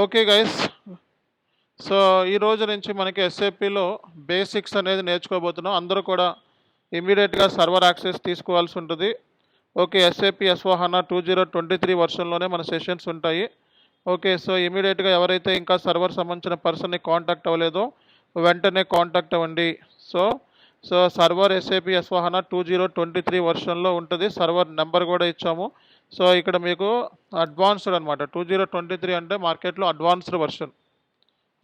Okay guys. So ఈ రోజు నుంచి మనకి ఎస్ఏపిలో బేసిక్స్ అనేది నేర్చుకోబోతున్నాం. అందరూ కూడా ఇమీడియట్గా సర్వర్ యాక్సెస్ తీసుకోవాల్సి ఉంటుంది. ఓకే, ఎస్ఏపి ఎస్4హనా 2023 వర్షన్లోనే మన సెషన్స్ ఉంటాయి. ఓకే, సో ఇమీడియట్గా ఎవరైతే ఇంకా సర్వర్ సంబంధించిన పర్సన్ని కాంటాక్ట్ అవ్వలేదో వెంటనే కాంటాక్ట్ అవ్వండి. సో సో సర్వర్ ఎస్ఏపి ఎస్4హనా 2023 వర్షన్లో ఉంటుంది. సర్వర్ నెంబర్ కూడా ఇచ్చాము. సో ఇక్కడ మీకు అడ్వాన్స్డ్ అనమాట. 2023 అంటే మార్కెట్లో అడ్వాన్స్డ్ వర్షన్.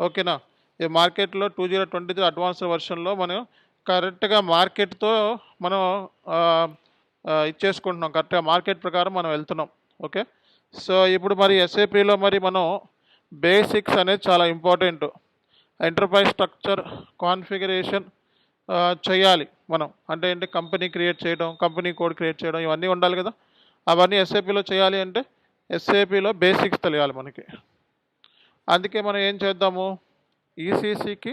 ఓకేనా, ఈ మార్కెట్లో 2023 అడ్వాన్స్డ్ వర్షన్లో మనం కరెక్ట్గా మార్కెట్తో మనం ఇచ్చేసుకుంటున్నాం. కరెక్ట్గా మార్కెట్ ప్రకారం మనం వెళ్తున్నాం. ఓకే, సో ఇప్పుడు మరి ఎస్ఏపిలో మరి మనం బేసిక్స్ అనేది చాలా ఇంపార్టెంట్. ఎంటర్ప్రైజ్ స్ట్రక్చర్ కాన్ఫిగరేషన్ చేయాలి మనం. అంటే ఏంటి, కంపెనీ క్రియేట్ చేయడం, కంపెనీ కోడ్ క్రియేట్ చేయడం, ఇవన్నీ ఉండాలి కదా. అవన్నీ ఎస్ఏపిలో చేయాలి అంటే ఎస్ఏపిలో బేసిక్స్ తెలియాలి మనకి. అందుకే మనం ఏం చేద్దాము, ఈసీసీకి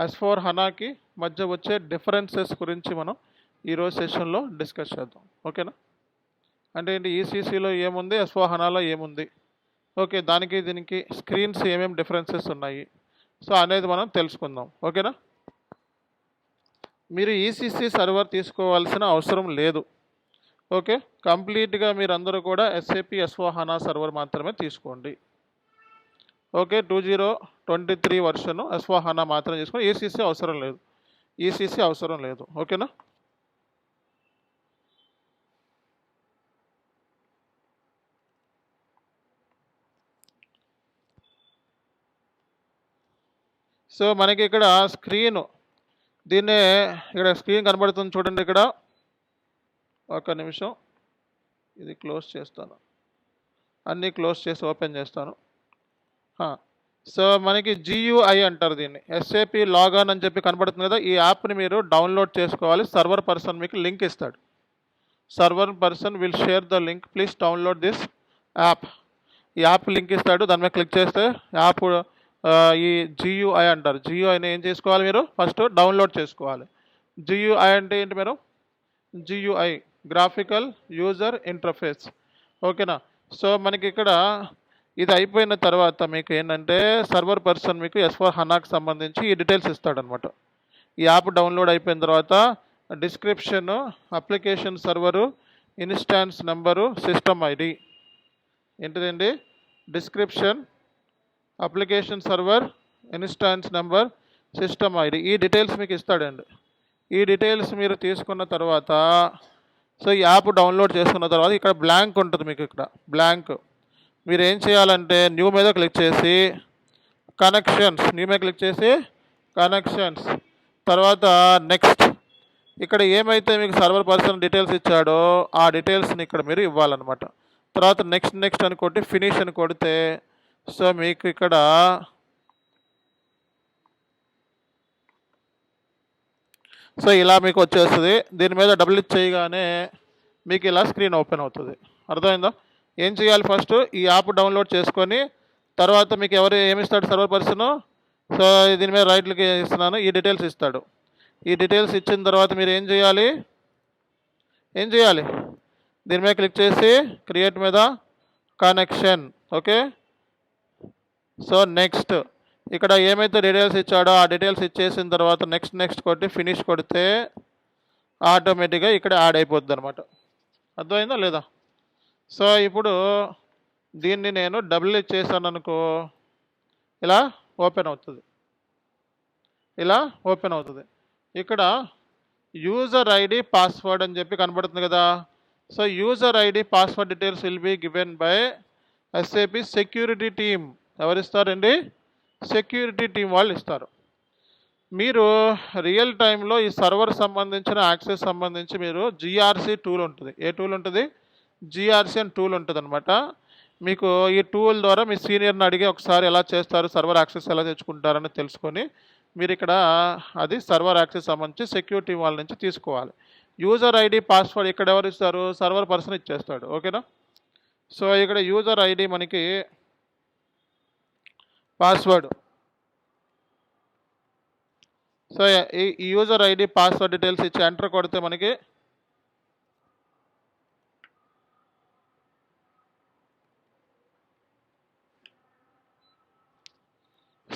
ఎస్4హనాకి మధ్య వచ్చే డిఫరెన్సెస్ గురించి మనం ఈరోజు సెషన్లో డిస్కస్ చేద్దాం. ఓకేనా, అంటే ఏంటి, ఈసీసీలో ఏముంది, ఎస్4హనాలో ఏముంది, ఓకే, దానికి దీనికి స్క్రీన్స్ ఏమేమి డిఫరెన్సెస్ ఉన్నాయి, సో అనేది మనం తెలుసుకుందాం. ఓకేనా, మీరు ఈసీసీ సర్వర్ తీసుకోవాల్సిన అవసరం లేదు. ఓకే, కంప్లీట్గా మీరు అందరూ కూడా ఎస్ఏపి ఎస్4హనా సర్వర్ మాత్రమే తీసుకోండి. ఓకే, 2023 వర్షన్ ఎస్4హనా మాత్రమే తీసుకోండి. ఈసీసీ అవసరం లేదు, ఈసీసీ అవసరం లేదు. ఓకేనా, సో మనకి ఇక్కడ స్క్రీన్, దీన్నే ఇక్కడ స్క్రీన్ కనబడుతుంది చూడండి. ఇక్కడ ఒక నిమిషం, ఇది క్లోజ్ చేస్తాను, అన్నీ క్లోజ్ చేసి ఓపెన్ చేస్తాను. సో మనకి జియుఐ అంటారు దీన్ని, ఎస్ఏపి లాగాన్ అని చెప్పి కనబడుతుంది కదా. ఈ యాప్ని మీరు డౌన్లోడ్ చేసుకోవాలి. సర్వర్ పర్సన్ మీకు లింక్ ఇస్తాడు. Server person will share the link, please download this app. ఈ యాప్ లింక్ ఇస్తాడు, దాని మీద క్లిక్ చేస్తే యాప్ ఈ జియుఐ అంటారు. జియుఐని ఏం చేసుకోవాలి, మీరు ఫస్ట్ డౌన్లోడ్ చేసుకోవాలి. జియుఐ అంటే ఏంటి, మీరు జియుఐ గ్రాఫికల్ యూజర్ ఇంటర్ఫేస్. ఓకేనా, సో మనకి ఇక్కడ ఇది అయిపోయిన తర్వాత మీకు ఏంటంటే సర్వర్ పర్సన్ మీకు ఎస్4హనాకి సంబంధించి ఈ డీటెయిల్స్ ఇస్తాడనమాట. ఈ యాప్ డౌన్లోడ్ అయిపోయిన తర్వాత description, application server, instance number, system ID. ఏంటిదండి, description, application server, instance number, system ID, ఈ డీటెయిల్స్ మీకు ఇస్తాడండి. ఈ డీటెయిల్స్ మీరు తీసుకున్న తర్వాత, సో ఈ యాప్ డౌన్లోడ్ చేసుకున్న తర్వాత ఇక్కడ బ్లాంక్ ఉంటుంది మీకు. ఇక్కడ బ్లాంక్ మీరు ఏం చేయాలంటే న్యూ మీద క్లిక్ చేసి కనెక్షన్స్, న్యూ మీద క్లిక్ చేసి కనెక్షన్స్, తర్వాత నెక్స్ట్. ఇక్కడ ఏమైతే మీకు సర్వర్ పర్సన్ డీటెయిల్స్ ఇచ్చాడో ఆ డీటెయిల్స్ని ఇక్కడ మీరు ఇవ్వాలన్నమాట. తర్వాత నెక్స్ట్ నెక్స్ట్ అని కొట్టి ఫినిష్ అని కొడితే, సో మీకు ఇక్కడ సో ఇలా మీకు వచ్చేస్తుంది. దీని మీద డబుల్ క్లిక్ చేయగానే మీకు ఇలా స్క్రీన్ ఓపెన్ అవుతుంది. అర్థమైందా? ఏం చేయాలి, ఫస్ట్ ఈ యాప్ డౌన్లోడ్ చేసుకొని తర్వాత మీకు ఎవరు ఏమిస్తాడు సర్వర్ పర్సను, సో దీని మీద రైట్ క్లిక్ ఇస్తున్నాను, ఈ డీటెయిల్స్ ఇస్తాడు. ఈ డీటెయిల్స్ ఇచ్చిన తర్వాత మీరు ఏం చేయాలి, దీని మీద క్లిక్ చేసి క్రియేట్ మీద కనెక్షన్. ఓకే, సో నెక్స్ట్ ఇక్కడ ఏమైతే డీటెయిల్స్ ఇచ్చాడో ఆ డీటెయిల్స్ ఇచ్చేసిన తర్వాత నెక్స్ట్ నెక్స్ట్ కొట్టి ఫినిష్ కొడితే ఆటోమేటిక్గా ఇక్కడ యాడ్ అయిపోద్ది అనమాట. అర్థమైందా లేదా? సో ఇప్పుడు దీన్ని నేను డబుల్ చేశాను అనుకో, ఇలా ఓపెన్ అవుతుంది, ఇలా ఓపెన్ అవుతుంది. ఇక్కడ యూజర్ ఐడి పాస్వర్డ్ అని చెప్పి కనబడుతుంది కదా. So user ID password details will be given by SAP security team. ఎవరు ఇస్తారండి? సెక్యూరిటీ టీం వాళ్ళు ఇస్తారు. మీరు రియల్ టైంలో ఈ సర్వర్ సంబంధించిన యాక్సెస్ సంబంధించి మీరు జిఆర్సి టూల్ ఉంటుంది. ఏ టూల్ ఉంటుంది? జిఆర్సి అని టూల్ ఉంటుంది అనమాట. మీకు ఈ టూల్ ద్వారా మీ సీనియర్ని అడిగి ఒకసారి ఎలా చేస్తారు, సర్వర్ యాక్సెస్ ఎలా తెచ్చుకుంటారని తెలుసుకొని మీరు ఇక్కడ అది సర్వర్ యాక్సెస్ సంబంధించి సెక్యూరిటీ వాళ్ళ నుంచి తీసుకోవాలి. యూజర్ ఐడి పాస్వర్డ్ ఇక్కడ ఎవరు ఇస్తారు? సర్వర్ పర్సన్ ఇచ్చేస్తాడు. ఓకేనా, సో ఇక్కడ యూజర్ ఐడి మనకి పాస్వర్డ్, సో ఈ యూజర్ ఐడి పాస్వర్డ్ డీటెయిల్స్ ఇచ్చి ఎంటర్ కొడితే మనకి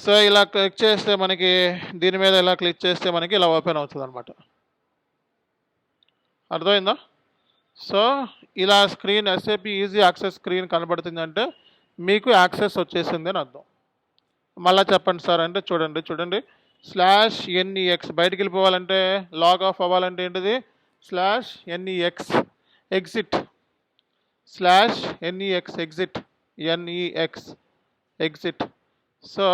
సో ఇలా క్లిక్ చేస్తే మనకి దీని మీద ఇలా క్లిక్ చేస్తే మనకి ఇలా ఓపెన్ అవుతుంది అనమాట. అర్థమైందా? సో ఇలా screen SAP easy access screen కనబడుతుందంటే మీకు యాక్సెస్ వచ్చేసింది అని అర్థం. మళ్ళీ చెప్పండి సార్ అంటే చూడండి /NEX బయటికి వెళ్ళిపోవాలంటే లాగ్ ఆఫ్ అవ్వాలంటే ఏంటిది /NEX exit /NEX exit. So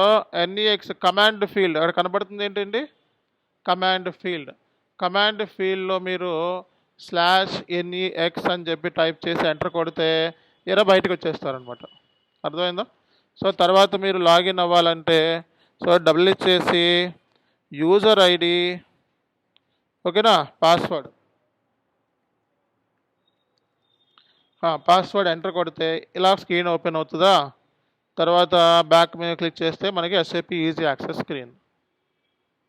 NEX command field అక్కడ కనబడుతుంది ఏంటండి, కమాండ్ ఫీల్డ్లో మీరు /NEX అని చెప్పి టైప్ చేసి ఎంటర్ కొడితే ఇలా బయటకు వచ్చేస్తారనమాట. అర్థమైందా? సో తర్వాత మీరు లాగిన్ అవ్వాలంటే సో డబుల్ ఇచ్చేసి యూజర్ ఐడి, ఓకేనా, పాస్వర్డ్ ఎంటర్ కొడితే ఇలా స్క్రీన్ ఓపెన్ అవుతుందా. తర్వాత బ్యాక్ మీద క్లిక్ చేస్తే మనకి ఎస్ఏపి ఈజీ యాక్సెస్ స్క్రీన్.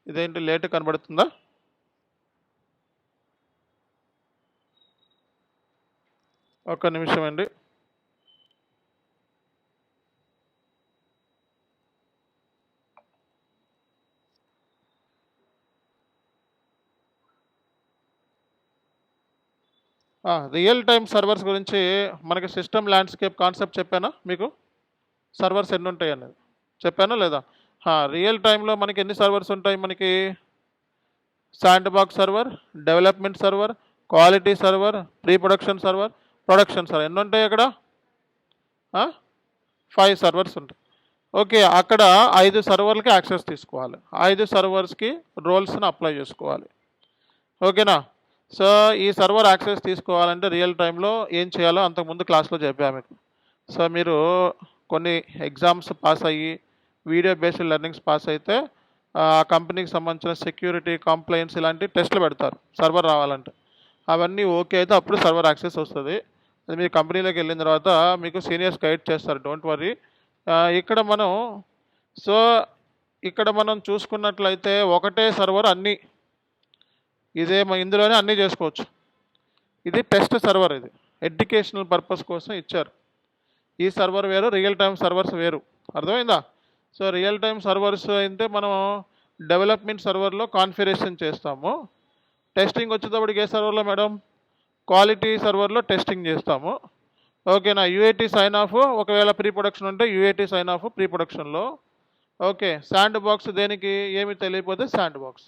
ఇదేంటి లేట్ కనబడుతుందా? ఒక్క నిమిషం అండి. రియల్ టైమ్ సర్వర్స్ గురించి మనకి సిస్టమ్ ల్యాండ్స్కేప్ కాన్సెప్ట్ చెప్పానా మీకు? సర్వర్స్ ఎన్ని ఉంటాయి అనేది చెప్పానా లేదా? రియల్ టైంలో మనకి ఎన్ని సర్వర్స్ ఉంటాయి? మనకి sand box server, development server, quality server, pre production server, production server. ఎన్ని ఉంటాయి అక్కడ? 5 సర్వర్స్ ఉంటాయి. ఓకే, అక్కడ 5 సర్వర్లకి యాక్సెస్ తీసుకోవాలి. 5 సర్వర్స్కి రోల్స్ని అప్లై చేసుకోవాలి. ఓకేనా? సో ఈ సర్వర్ యాక్సెస్ తీసుకోవాలంటే రియల్ టైంలో ఏం చేయాలో అంతకుముందు క్లాస్లో చెప్పాను మీకు. సో మీరు కొన్ని ఎగ్జామ్స్ పాస్ అయ్యి వీడియో బేస్డ్ లెర్నింగ్స్ పాస్ అయితే ఆ కంపెనీకి సంబంధించిన సెక్యూరిటీ, కంప్లైంట్స్ ఇలాంటి టెస్టులు పెడతారు సర్వర్ రావాలంటే. అవన్నీ ఓకే అయితే అప్పుడు సర్వర్ యాక్సెస్ వస్తుంది. అది మీరు కంపెనీలోకి వెళ్ళిన తర్వాత మీకు సీనియర్స్ గైడ్ చేస్తారు, డోంట్ వరీ. ఇక్కడ మనం చూసుకున్నట్లయితే ఒకటే సర్వర్ అన్నీ ఇందులోనే అన్నీ చేసుకోవచ్చు. ఇది టెస్ట్ సర్వర్, ఇది ఎడ్యుకేషనల్ పర్పస్ కోసం ఇచ్చారు. ఈ సర్వర్ వేరు, రియల్ టైమ్ సర్వర్స్ వేరు. అర్థమైందా? సో రియల్ టైమ్ సర్వర్స్ అయితే మనం డెవలప్మెంట్ సర్వర్లో కాన్ఫిగరేషన్ చేస్తాము. టెస్టింగ్ వచ్చేటప్పటికి ఏ సర్వర్లో మేడం? క్వాలిటీ సర్వర్లో టెస్టింగ్ చేస్తాము. ఓకేనా? యూఏటీ సైన్ ఆఫ్, ఒకవేళ ప్రీ ప్రొడక్షన్ ఉంటే యూఏటీ సైన్ ఆఫ్ ప్రీ ప్రొడక్షన్లో. ఓకే, శాండ్ బాక్స్ దేనికి ఏమి తెలియకపోతే శాండ్ బాక్స్.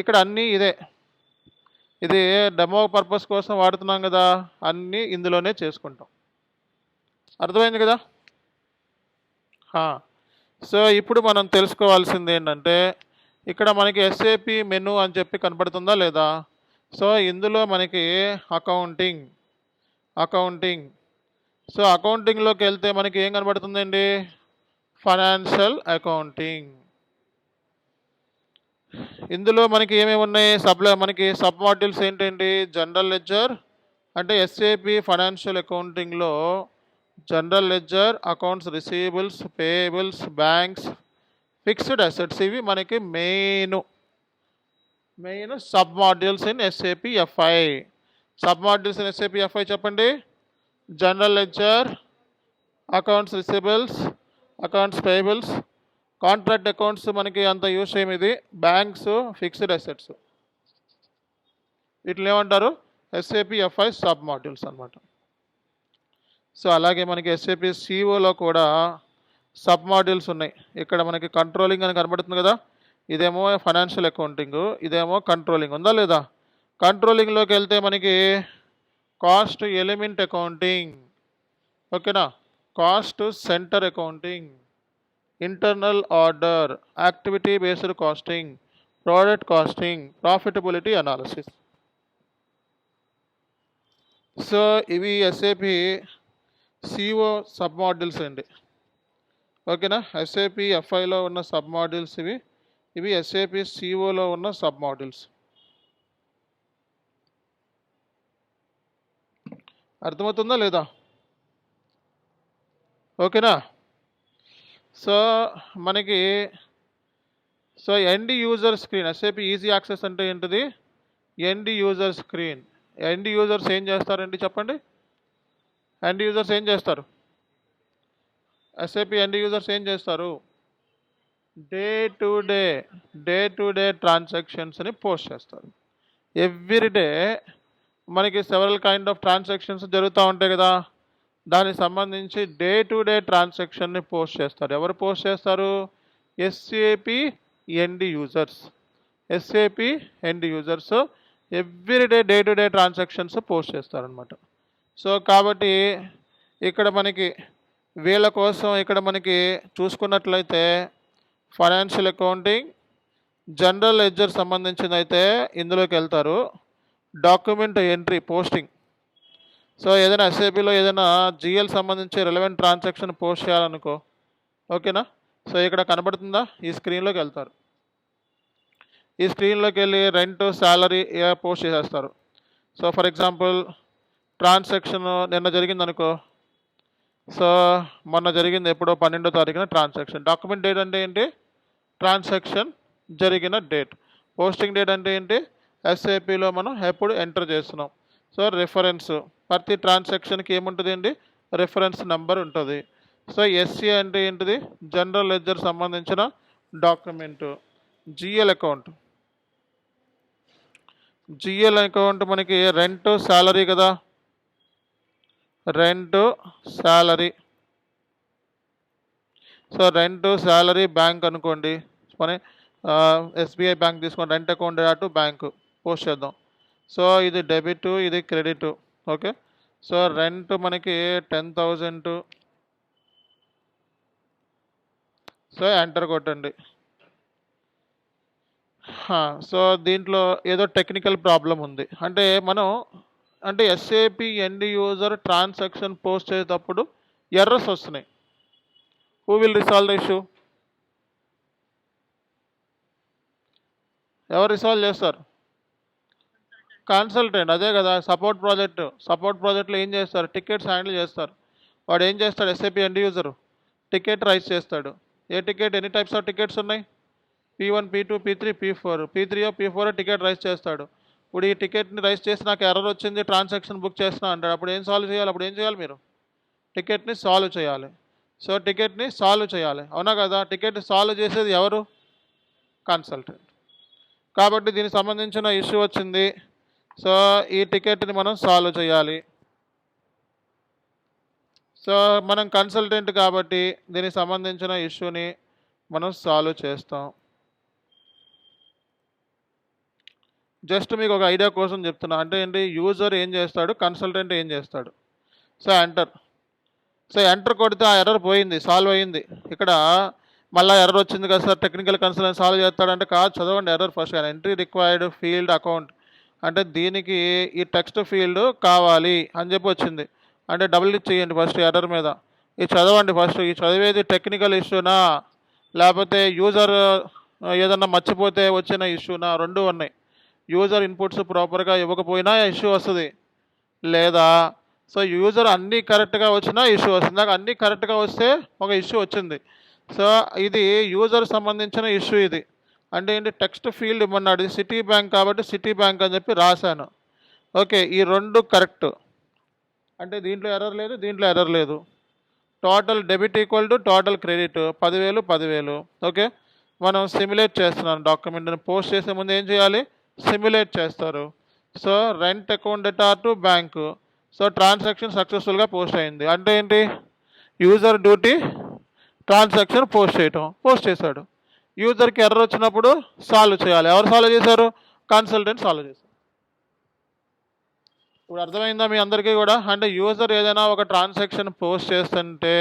ఇక్కడ అన్నీ ఇదే, ఇది డెమో పర్పస్ కోసం వాడుతున్నాం కదా, అన్నీ ఇందులోనే చేసుకుంటాం. అర్థమైంది కదా? సో ఇప్పుడు మనం తెలుసుకోవాల్సింది ఏంటంటే ఇక్కడ మనకి ఎస్ఏపి మెనూ అని చెప్పి కనపడుతుందా లేదా? సో ఇందులో మనకి అకౌంటింగ్. సో అకౌంటింగ్లోకి వెళ్తే మనకి ఏం కనబడుతుందండి? Financial accounting. ఇందులో మనకి ఏమేమి ఉన్నాయి? మనకి సబ్ మాడ్యూల్స్ ఏంటండి? జనరల్ లెడ్జర్ అంటే ఎస్ఏపి ఫైనాన్షియల్ అకౌంటింగ్లో general ledger, accounts receivables, payables, banks, fixed assets, ఇవి మనకి main sub modules in SAP FI. Sub modules in SAP FI చెప్పండి. General ledger, accounts receivables, accounts payables, contract accounts మనకి అంత use ఇది, banks, fixed assets, వీటిని ఏమంటారు? SAP FI sub modules అనమాట. So అలాగే మనకి ఎస్ఏపి సిఓలో కూడా సబ్ మాడ్యూల్స్ ఉన్నాయి. ఇక్కడ మనకి కంట్రోలింగ్ అని కనబడుతుంది కదా, ఇదేమో ఫైనాన్షియల్ అకౌంటింగ్, ఇదేమో కంట్రోలింగ్. ఉందా లేదా? కంట్రోలింగ్లోకి వెళ్తే మనకి కాస్ట్ ఎలిమెంట్ అకౌంటింగ్, ఓకేనా, cost centre accounting, internal order, activity based costing, product costing, profitability analysis. So ఇవి ఎస్ఏపి సిఓ సబ్ మాడ్యూల్స్ అండి. ఓకేనా? ఎస్ఏపి ఎఫ్ఐలో ఉన్న సబ్ మాడ్యూల్స్ ఇవి ఎస్ఏపి సిఓలో ఉన్న సబ్ మాడ్యూల్స్. అర్థమవుతుందా లేదా? ఓకేనా? సో మనకి end user screen, SAP easy access అంటే ఏంటిది? End user screen. End users ఏం చేస్తారండి చెప్పండి? ఎండ్ యూజర్స్ ఏం చేస్తారు? ఎస్ఏపి ఎండ్ యూజర్స్ ఏం చేస్తారు? డే టు డే ట్రాన్సాక్షన్స్ని పోస్ట్ చేస్తారు. ఎవ్రీ డే మనకి సెవరల్ కైండ్ ఆఫ్ ట్రాన్సాక్షన్స్ జరుగుతూ ఉంటాయి కదా, దానికి సంబంధించి డే టు డే ట్రాన్సాక్షన్ని పోస్ట్ చేస్తారు. ఎవరు పోస్ట్ చేస్తారు? SAP end users. SAP end users every day to day transactions post చేస్తారనమాట. సో కాబట్టి ఇక్కడ మనకి వీళ్ళ కోసం ఇక్కడ మనకి చూసుకున్నట్లయితే ఫైనాన్షియల్ అకౌంటింగ్, జనరల్ లెడ్జర్ సంబంధించింది అయితే ఇందులోకి వెళ్తారు. Document entry posting. సో ఏదైనా ఎస్ఏపిలో ఏదైనా జిఎల్ సంబంధించి రిలవెంట్ ట్రాన్సాక్షన్ పోస్ట్ చేయాలనుకో, ఓకేనా. సో ఇక్కడ కనబడుతుందా, ఈ స్క్రీన్లోకి వెళ్తారు. ఈ స్క్రీన్లోకి వెళ్ళి రెంట్, శాలరీ పోస్ట్ చేసేస్తారు. సో ఫర్ ఎగ్జాంపుల్ ట్రాన్సాక్షన్ నిన్న జరిగింది అనుకో. సో మొన్న జరిగింది ఎప్పుడో 12వ తారీఖున ట్రాన్సాక్షన్. డాక్యుమెంట్ డేట్ అంటే ఏంటి? ట్రాన్సాక్షన్ జరిగిన డేట్. పోస్టింగ్ డేట్ అంటే ఏంటి? ఎస్ఏపిలో మనం ఎప్పుడు ఎంటర్ చేస్తున్నాం. సో రిఫరెన్స్, ప్రతి ట్రాన్సాక్షన్కి ఏముంటుంది అండి? రిఫరెన్స్ నెంబర్ ఉంటుంది. సో ఎస్సీ అంటే ఏంటిది? జనరల్ లెడ్జర్ సంబంధించిన document. GL account, GL account మనకి రెంట్, శాలరీ కదా. Rent, salary. So rent, salary, bank అనుకోండి. మన ఎస్బీఐ బ్యాంక్ తీసుకొని రెంట్ అకౌంట్ అటు బ్యాంకు పోస్ట్ చేద్దాం. సో ఇది డెబిట్, ఇది క్రెడిట్. ఓకే. సో రెంట్ మనకి 10,000. సో ఎంటర్ కొట్టండి. సో దీంట్లో ఏదో టెక్నికల్ ప్రాబ్లం ఉంది. అంటే SAP end user transaction post చేసేటప్పుడు ఎర్రర్స్ వస్తున్నాయి. Who will resolve the issue? ఎవరు రిసాల్వ్ చేస్తారు? కన్సల్టెంట్. అదే కదా సపోర్ట్ ప్రాజెక్ట్లో ఏం చేస్తారు? టికెట్స్ హ్యాండిల్ చేస్తారు. వాడు ఏం చేస్తాడు? SAP end user ticket rise చేస్తాడు. ఏ టికెట్? ఎన్ని టైప్స్ ఆఫ్ టికెట్స్ ఉన్నాయి? P1, P2, P3, P4. P3 P4 ticket rise చేస్తాడు. ఇప్పుడు ఈ టికెట్ని రైజ్ చేసి నాకు ఎర్రర్ వచ్చింది, ట్రాన్సాక్షన్ బుక్ చేస్తున్నా అంటాడు. అప్పుడు ఏం సాల్వ్ చేయాలి? మీరు టికెట్ని సాల్వ్ చేయాలి. సో టికెట్ని సాల్వ్ చేయాలి, అవునా కదా. టికెట్ సాల్వ్ చేసేది ఎవరు? కన్సల్టెంట్. కాబట్టి దీనికి సంబంధించిన ఇష్యూ వచ్చింది. సో ఈ టికెట్ని మనం సాల్వ్ చేయాలి. సో మనం కన్సల్టెంట్ కాబట్టి దీనికి సంబంధించిన ఇష్యూని మనం సాల్వ్ చేస్తాం. జస్ట్ మీకు ఒక ఐడియా కోసం చెప్తున్నా. అంటే ఏంటి? యూజర్ ఏం చేస్తాడు, కన్సల్టెంట్ ఏం చేస్తాడు. సో ఎంటర్ కొడితే ఆ ఎర్రర్ పోయింది, సాల్వ్ అయ్యింది. ఇక్కడ మళ్ళీ ఎర్రర్ వచ్చింది కదా సార్, టెక్నికల్ కన్సల్టెంట్ సాల్వ్ చేస్తాడంటే కాదు. చదవండి error first. Entry required field account అంటే దీనికి ఈ టెక్స్ట్ ఫీల్డ్ కావాలి అని చెప్పి వచ్చింది. అంటే డబుల్ చేయండి ఫస్ట్ ఎర్రర్ మీద. ఇది చదవండి ఫస్ట్. ఈ చదివేది టెక్నికల్ ఇష్యూనా లేకపోతే యూజర్ ఏదన్నా మర్చిపోతే వచ్చిన ఇష్యూనా? రెండు ఉన్నాయి. యూజర్ ఇన్పుట్స్ ప్రాపర్గా ఇవ్వకపోయినా ఇష్యూ వస్తుంది, లేదా సో యూజర్ అన్నీ కరెక్ట్గా వచ్చినా ఇష్యూ వస్తుంది. నాకు అన్నీ కరెక్ట్గా వస్తే ఒక ఇష్యూ వచ్చింది. సో ఇది యూజర్ సంబంధించిన ఇష్యూ. ఇది అంటే ఏంటి? టెక్స్ట్ ఫీల్డ్ ఇవ్వన్నాడు. ఇది సిటీ బ్యాంక్ కాబట్టి సిటీ బ్యాంక్ అని చెప్పి రాశాను. ఓకే, ఈ రెండు కరెక్ట్. అంటే దీంట్లో ఎర్రర్ లేదు, దీంట్లో ఎర్రర్ లేదు. Total debit equal to total credit 10,000. Okay, మనం సిమ్యులేట్ చేస్తున్నాం. డాక్యుమెంట్ని పోస్ట్ చేసే ముందు ఏం చేయాలి? సిమ్యులేట్ చేస్తారు. So rent account data to bank. So transaction సక్సెస్ఫుల్గా పోస్ట్ అయింది. అంటే ఏంటి? యూజర్ డ్యూటీ ట్రాన్సాక్షన్ పోస్ట్ చేశాడు. యూజర్కి ఎర్రర్ వచ్చినప్పుడు సాల్వ్ చేయాలి. ఎవరు సాల్వ్ చేశారు? కన్సల్టెంట్ సాల్వ్ చేశారు. ఇప్పుడు అర్థమైందా మీ అందరికీ కూడా? అంటే యూజర్ ఏదైనా ఒక ట్రాన్సాక్షన్ పోస్ట్ చేస్తుంటే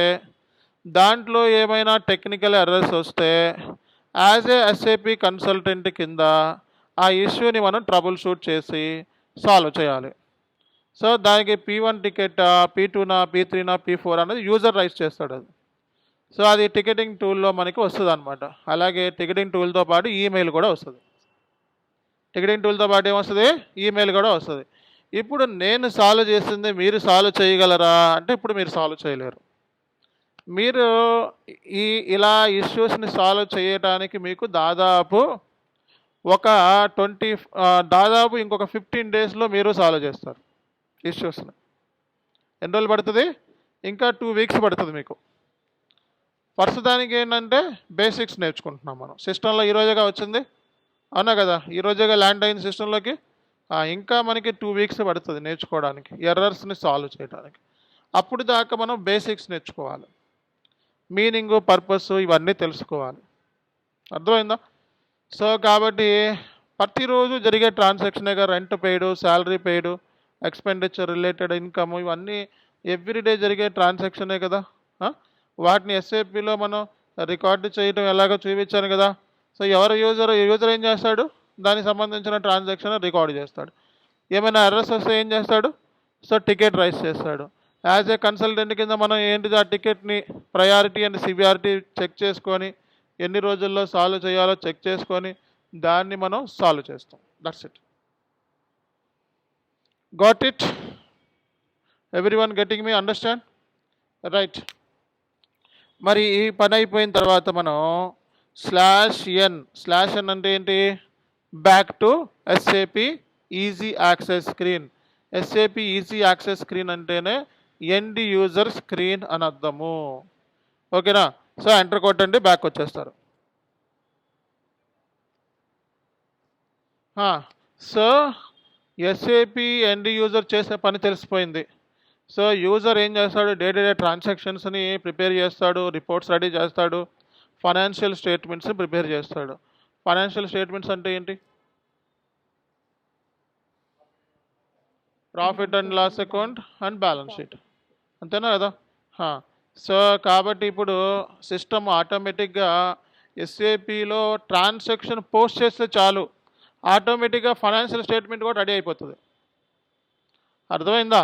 దాంట్లో ఏమైనా టెక్నికల్ ఎర్రర్స్ వస్తే యాజ్ ఏ ఎస్ఏపి కన్సల్టెంట్ కింద ఆ ఇష్యూని మనం ట్రబుల్ షూట్ చేసి సాల్వ్ చేయాలి. సో దానికి P1 టికెట్, P2నా, P3నా, P4 అనేది యూజర్ రైజ్ చేస్తాడు. అది సో అది టికెటింగ్ టూల్లో మనకి వస్తుంది అనమాట. అలాగే టికెటింగ్ టూల్తో పాటు ఈమెయిల్ కూడా వస్తుంది. టికెటింగ్ టూల్తో పాటు ఏమొస్తుంది? ఈమెయిల్ కూడా వస్తుంది. ఇప్పుడు నేను సాల్వ్ చేసింది మీరు సాల్వ్ చేయగలరా అంటే ఇప్పుడు మీరు సాల్వ్ చేయలేరు. మీరు ఇలా ఇష్యూస్ని సాల్వ్ చేయడానికి మీకు దాదాపు ఇంకొక 15 డేస్లో మీరు సాల్వ్ చేస్తారు ఇష్యూస్ని. ఎన్ని రోజులు పడుతుంది? ఇంకా 2 వీక్స్ పడుతుంది మీకు. ప్రస్తుతానికి ఏంటంటే బేసిక్స్ నేర్చుకుంటున్నాం మనం. సిస్టంలో ఈరోజుగా వచ్చింది, అవునా కదా, ఈరోజుగా ల్యాండ్ అయిన సిస్టంలోకి. ఇంకా మనకి 2 వీక్స్ పడుతుంది నేర్చుకోవడానికి, ఎర్రర్స్ని సాల్వ్ చేయడానికి. అప్పుడు దాకా మనం బేసిక్స్ నేర్చుకోవాలి, మీనింగు, పర్పస్ ఇవన్నీ తెలుసుకోవాలి. అర్థమైందా? సో కాబట్టి ప్రతిరోజు జరిగే ట్రాన్సాక్షనేగా rent paid, salary paid, expenditure related income, ఇవన్నీ ఎవ్రీడే జరిగే ట్రాన్సాక్షనే కదా. వాటిని ఎస్ఏపిలో మనం రికార్డు చేయడం ఎలాగో చూపించాను కదా. సో యూజర్ ఏం చేస్తాడు, దానికి సంబంధించిన ట్రాన్సాక్షన్ రికార్డు చేస్తాడు. ఏమైనా ఎర్రర్స్ వస్తే ఏం చేస్తాడు, సో టికెట్ రైస్ చేస్తాడు. యాజ్ ఏ కన్సల్టెంట్ కింద మనం ఏంటిది, ఆ టికెట్ని ప్రయారిటీ అండ్ సివియారిటీ చెక్ చేసుకొని ఎన్ని రోజుల్లో సాల్వ్ చేయాలో చెక్ చేసుకొని దాన్ని మనం సాల్వ్ చేస్తాం. That's it. Got it? Everyone getting me? Understand? Right. మరి ఈ పని అయిపోయిన తర్వాత మనం /n అంటే ఏంటి, back to SAP easy access screen. SAP easy access screen అంటేనే ఎండ్ యూజర్ స్క్రీన్ అని అర్థము. ఓకేనా? సో ఎంటర్ కొట్టండి, బ్యాక్ వచ్చేస్తారు. సో ఎస్ఏపి ఎండ్ యూజర్ చేసే పని తెలిసిపోయింది. సో యూజర్ ఏం చేస్తాడు, డే టు డే ట్రాన్సాక్షన్స్ని ప్రిపేర్ చేస్తాడు, రిపోర్ట్స్ రెడీ చేస్తాడు, ఫైనాన్షియల్ స్టేట్మెంట్స్ని ప్రిపేర్ చేస్తాడు. ఫైనాన్షియల్ స్టేట్మెంట్స్ అంటే ఏంటి, profit and loss account and balance sheet, అంతేనా కదా. సో కాబట్టి ఇప్పుడు సిస్టమ్ ఆటోమేటిక్గా ఎస్ఏపిలో ట్రాన్సాక్షన్ పోస్ట్ చేస్తే చాలు, ఆటోమేటిక్గా ఫైనాన్షియల్ స్టేట్మెంట్ కూడా రెడీ అయిపోతుంది. అర్థమైందా?